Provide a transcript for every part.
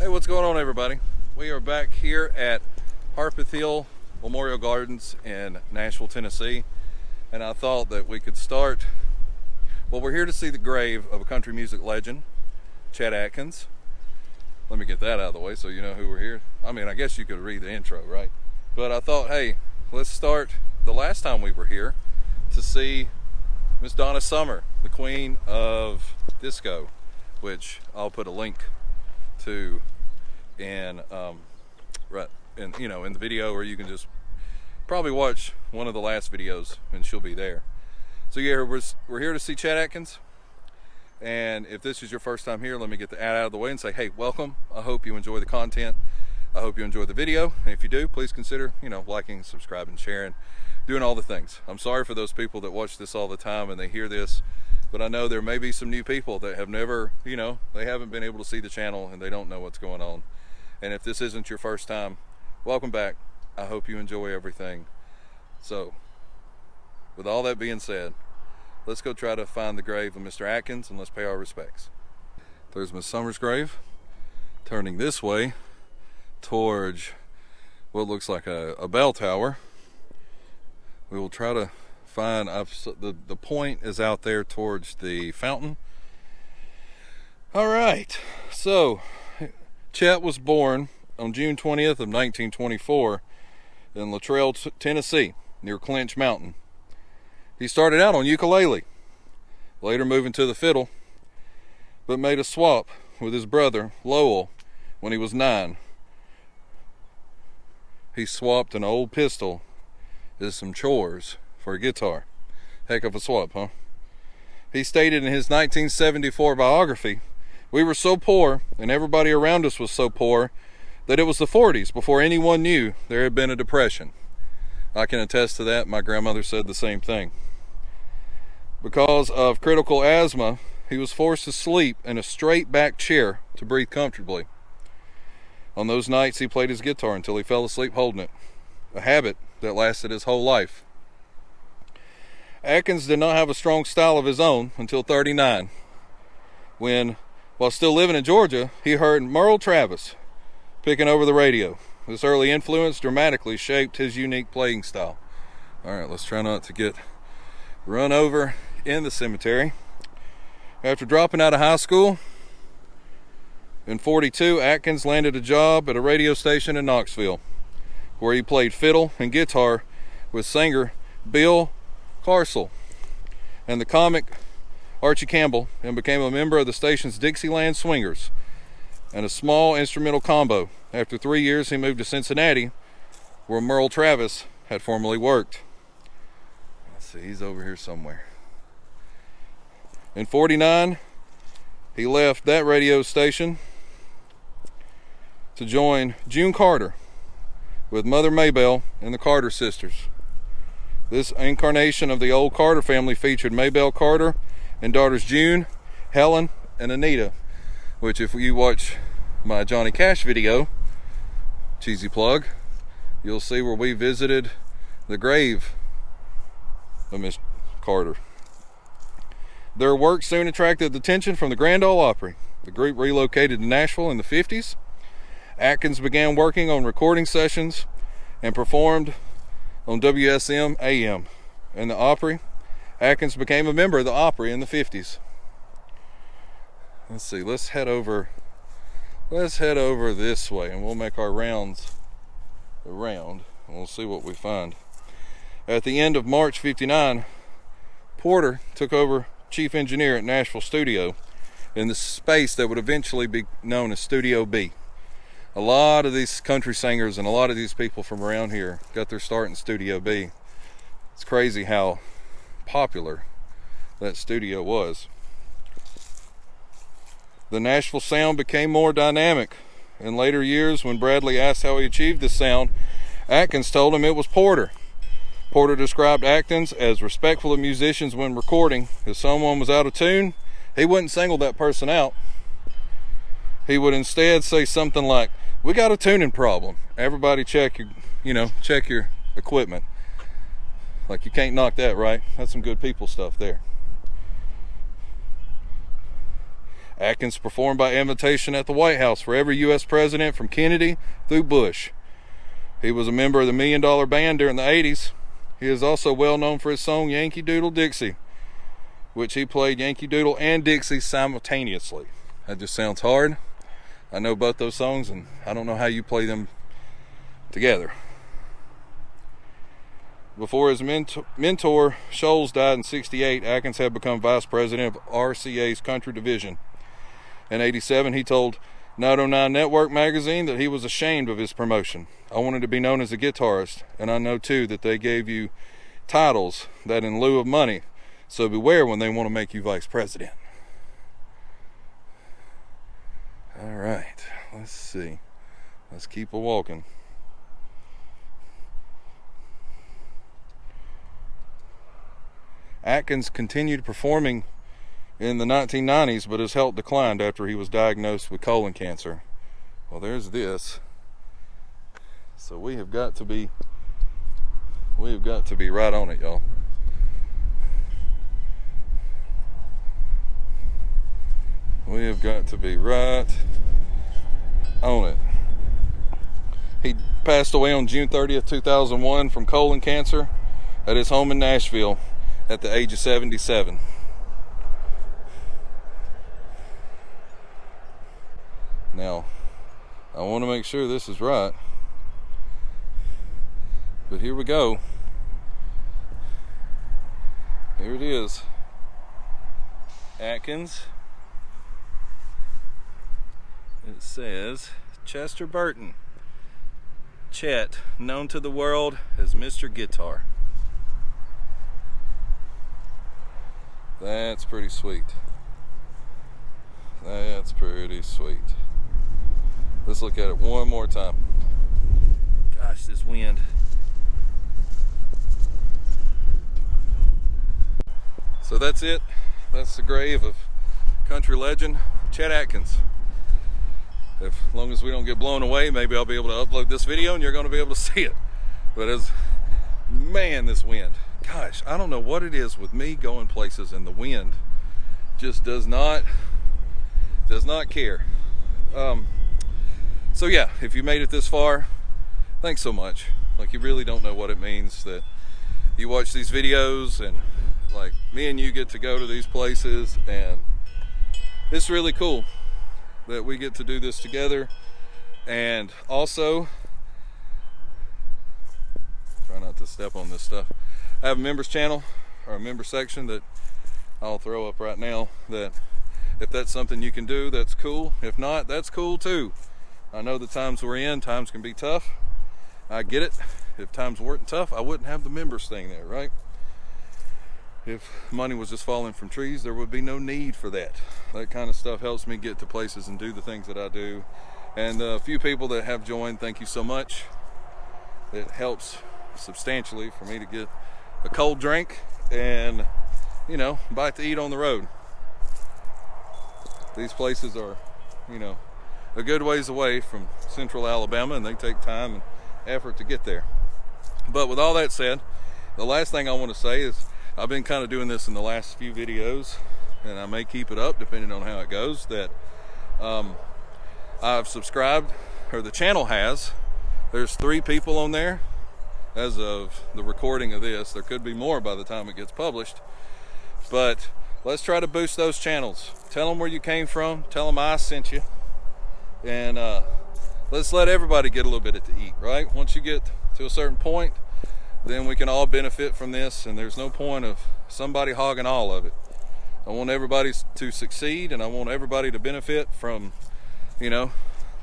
Hey, what's going on, everybody? We are back here at Harpeth Hill Memorial Gardens in Nashville, Tennessee, and I thought that we could start. Well, we're here to see the grave of a country music legend, Chet Atkins. Let me get that out of the way so you know who we're here. I mean, I guess you could read the intro, right? But I thought, hey, let's start the last time we were here to see Miss Donna Summer, the queen of disco, which I'll put a link to in in the video, or you can just probably watch one of the last videos and she'll be there. So yeah, we're here to see Chet Atkins, and if this is your first time here, let me get the ad out of the way and say, hey, welcome. I hope you enjoy the content. I hope you enjoy the video, and if you do, please consider liking, subscribing, sharing, doing all the things. I'm sorry for those people that watch this all the time and they hear this, but I know there may be some new people that have never, they haven't been able to see the channel and they don't know what's going on. And if this isn't your first time, welcome back. I hope you enjoy everything. So, with all that being said, let's go try to find the grave of Mr. Atkins and let's pay our respects. There's Miss Summer's grave, turning this way towards what looks like a bell tower. We will try to find, the point is out there towards the fountain. All right, so Chet was born on June 20th of 1924 in Luttrell, Tennessee, near Clinch Mountain. He started out on ukulele, later moving to the fiddle, but made a swap with his brother, Lowell, when he was 9. He swapped an old pistol as some chores for a guitar. Heck of a swap, huh? He stated in his 1974 biography, "We were so poor, and everybody around us was so poor, that it was the 40s before anyone knew there had been a depression." I can attest to that. My grandmother said the same thing. Because of critical asthma, he was forced to sleep in a straight back chair to breathe comfortably. On those nights, he played his guitar until he fell asleep holding it, a habit that lasted his whole life. Atkins did not have a strong style of his own until 39, when, while still living in Georgia, he heard Merle Travis picking over the radio. This early influence dramatically shaped his unique playing style. All right, let's try not to get run over in the cemetery. After dropping out of high school in 42, Atkins landed a job at a radio station in Knoxville, where he played fiddle and guitar with singer Bill Carsell and the comic Archie Campbell, and became a member of the station's Dixieland Swingers and a small instrumental combo. After 3 years, he moved to Cincinnati, where Merle Travis had formerly worked. Let's see, he's over here somewhere. In 49, he left that radio station to join June Carter with Mother Maybelle and the Carter sisters. This incarnation of the old Carter family featured Maybelle Carter and daughters June, Helen, and Anita, which, if you watch my Johnny Cash video, cheesy plug, you'll see where we visited the grave of Miss Carter. Their work soon attracted attention from the Grand Ole Opry. The group relocated to Nashville in the 50s. Atkins began working on recording sessions and performed on WSM AM and the Opry. Atkins became a member of the Opry in the 50s. Let's see, let's head over this way and we'll make our rounds around and we'll see what we find. At the end of March 59, Porter took over chief engineer at Nashville Studio in the space that would eventually be known as Studio B. A lot of these country singers and a lot of these people from around here got their start in Studio B. It's crazy how popular that studio was. The Nashville Sound became more dynamic. In later years, when Bradley asked how he achieved this sound, Atkins told him it was Porter. Porter described Atkins as respectful of musicians when recording. If someone was out of tune, he wouldn't single that person out. He would instead say something like, "We got a tuning problem. Everybody check your equipment." Like, you can't knock that, right? That's some good people stuff there. Atkins performed by invitation at the White House for every U.S. president from Kennedy through Bush. He was a member of the $1 Million Band during the 80s. He is also well known for his song Yankee Doodle Dixie, which he played Yankee Doodle and Dixie simultaneously. That just sounds hard. I know both those songs, and I don't know how you play them together. Before his mentor Chores died in '68, Atkins had become vice president of RCA's country division. In '87, he told 909 Network magazine that he was ashamed of his promotion. I wanted to be known as a guitarist, and I know too that they gave you titles that in lieu of money, so beware when they want to make you vice president. All right, let's see. Let's keep a-walking. Atkins continued performing in the 1990s, but his health declined after he was diagnosed with colon cancer. Well, there's this. So we have got to be right on it, y'all. We have got to be right on it. He passed away on June 30th, 2001 from colon cancer at his home in Nashville at the age of 77. Now, I want to make sure this is right, but here we go. Here it is. Atkins. It says Chester Burton. Chet, known to the world as Mr. Guitar. That's pretty sweet. That's pretty sweet. Let's look at it one more time. Gosh, this wind. So that's it. That's the grave of country legend Chet Atkins. As long as we don't get blown away, maybe I'll be able to upload this video and you're going to be able to see it. But man, this wind. Gosh, I don't know what it is with me going places and the wind just does not care. So yeah, if you made it this far, thanks so much. Like, you really don't know what it means that you watch these videos and like me and you get to go to these places, and it's really cool that we get to do this together. And also, try not to step on this stuff. I have a members channel, or a member section that I'll throw up right now, that if that's something you can do, that's cool. If not, that's cool too. I know the times we're in, times can be tough. I get it. If times weren't tough, I wouldn't have the members thing there, right? If money was just falling from trees, there would be no need for that. That kind of stuff helps me get to places and do the things that I do. And a few people that have joined, thank you so much. It helps substantially for me to get a cold drink and, you know, bite to eat on the road. These places are, you know, a good ways away from central Alabama, and they take time and effort to get there. But with all that said, the last thing I want to say is I've been kind of doing this in the last few videos, and I may keep it up depending on how it goes, that I've subscribed, or the channel has. There's 3 people on there as of the recording of this. There could be more by the time it gets published, but let's try to boost those channels. Tell them where you came from, tell them I sent you, and let's let everybody get a little bit to eat, right? Once you get to a certain point, then we can all benefit from this, and there's no point of somebody hogging all of it. I want everybody to succeed, and I want everybody to benefit from, you know,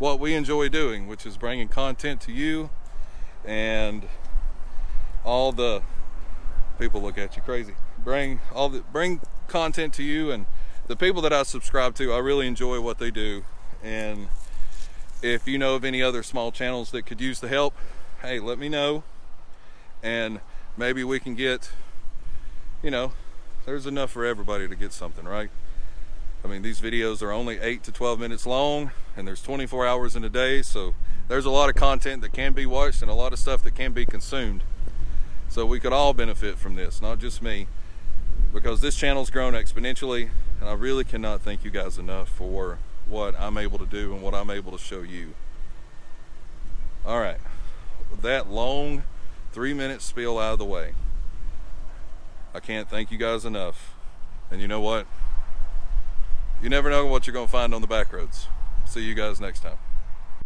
what we enjoy doing, which is bringing content to you. And all the people look at you crazy. Bring content to you, and the people that I subscribe to, I really enjoy what they do. And if you know of any other small channels that could use the help, hey, let me know, and maybe we can get, you know, there's enough for everybody to get something, right? I mean, these videos are only 8 to 12 minutes long, and there's 24 hours in a day, so there's a lot of content that can be watched and a lot of stuff that can be consumed. So we could all benefit from this, not just me, because this channel's grown exponentially. And I really cannot thank you guys enough for what I'm able to do and what I'm able to show you. All right, with that long 3-minute spiel out of the way, I can't thank you guys enough. And you know what? You never know what you're going to find on the back roads. See you guys next time.